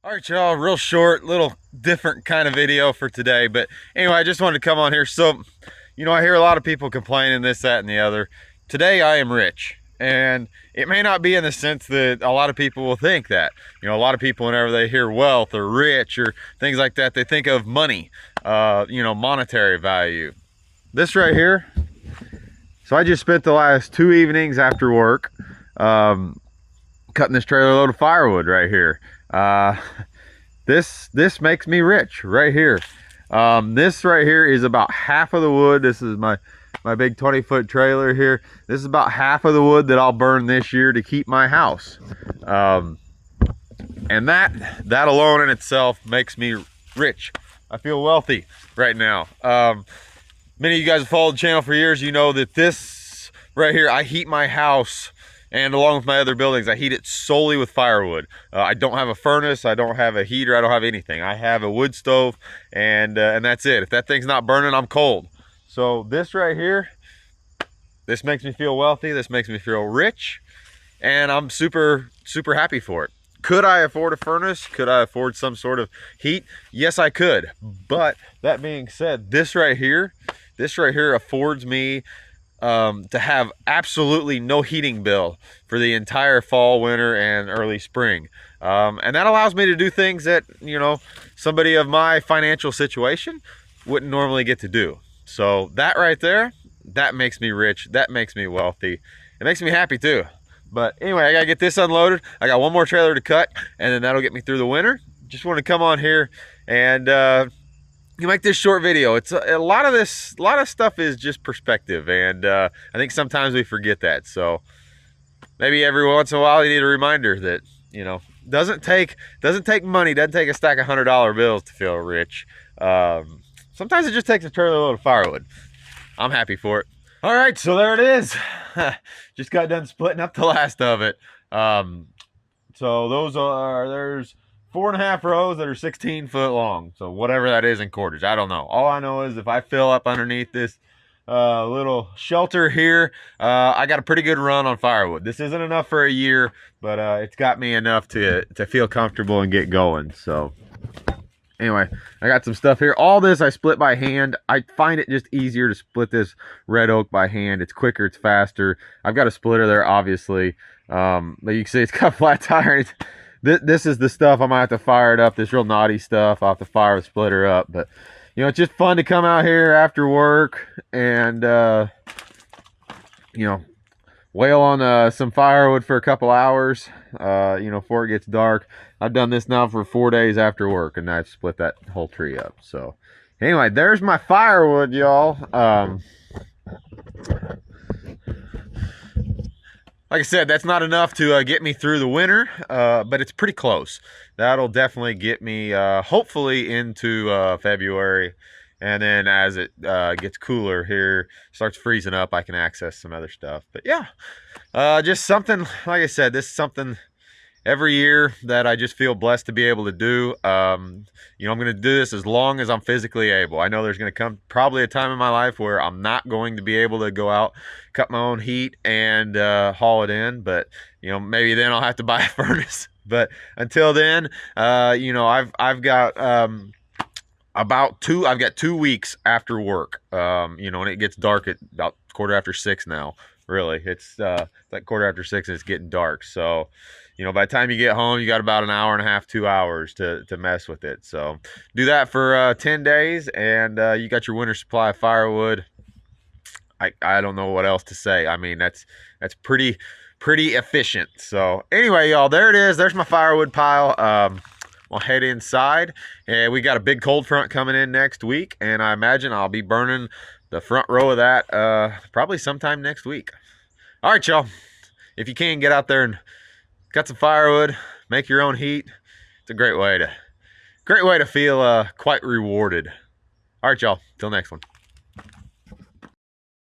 All right, y'all, real short, little different kind of video for today. But anyway, I just wanted to come on here. So, I hear a lot of people complaining this, that, and the other. Today, I am rich. And it may not be in the sense that a lot of people will think that. A lot of people, whenever they hear wealth or rich or things like that, they think of money, monetary value. This right here. So I just spent the last 2 evenings after work cutting this trailer load of firewood right here. This makes me rich right here. This right here is about half of the wood. This is my big 20-foot trailer here. This is about half of the wood that I'll burn this year to keep my house. And that alone in itself makes me rich. I feel wealthy right now. Many of you guys have followed the channel for years. You know that this right here, I heat my house, and along with my other buildings, I heat it solely with firewood. I don't have a furnace, I don't have a heater, I don't have anything. I have a wood stove, and that's it. If that thing's not burning, I'm cold. So this right here, this makes me feel wealthy, this makes me feel rich, and I'm super, super happy for it. Could I afford a furnace? Could I afford some sort of heat? Yes, I could. But that being said, this right here affords me to have absolutely no heating bill for the entire fall, winter, and early spring. And that allows me to do things that, somebody of my financial situation wouldn't normally get to do. So that right there, that makes me rich. That makes me wealthy. It makes me happy too. But anyway, I gotta get this unloaded. I got one more trailer to cut, and then that'll get me through the winter. Just want to come on here and you make this short video. It's a lot of stuff is just perspective, and I think sometimes we forget that. So maybe every once in a while you need a reminder that doesn't take money, doesn't take a stack of $100 bills to feel rich. Sometimes it just takes a trailer load of firewood. I'm happy for it. All right, so there it is. Just got done splitting up the last of it. So there's 4.5 rows that are 16 foot long. So whatever that is in quarters, I don't know. All I know is if I fill up underneath this little shelter here, I got a pretty good run on firewood. This isn't enough for a year, but it's got me enough to feel comfortable and get going. So anyway, I got some stuff here. All this I split by hand. I find it just easier to split this red oak by hand. It's quicker, it's faster. I've got a splitter there, obviously. But you can see it's got flat tire. This is the stuff I might have to fire it up. This real naughty stuff. I'll have to fire the splitter up. But, it's just fun to come out here after work and, wail on some firewood for a couple hours, before it gets dark. I've done this now for 4 days after work, and I've split that whole tree up. So anyway, there's my firewood, y'all. Like I said, that's not enough to get me through the winter, but it's pretty close. That'll definitely get me, hopefully, into February. And then as it gets cooler here, starts freezing up, I can access some other stuff. But yeah, just something, like I said, this is something every year that I just feel blessed to be able to do. I'm going to do this as long as I'm physically able. I know there's going to come probably a time in my life where I'm not going to be able to go out, cut my own heat, and haul it in. But, maybe then I'll have to buy a furnace. But until then, I've got I've got 2 weeks after work, and it gets dark at about 6:15 now. Really, it's like 6:15 and it's getting dark. So, by the time you get home, you got about an hour and a half, 2 hours to mess with it. So do that for 10 days, and you got your winter supply of firewood. I don't know what else to say. I mean, that's pretty efficient. So anyway, y'all, there it is. There's my firewood pile. I'll head inside, and we got a big cold front coming in next week, and I imagine I'll be burning the front row of that probably sometime next week. All right, y'all, if you can, get out there and cut some firewood, make your own heat. It's a great way to feel quite rewarded. All right, y'all, till next one.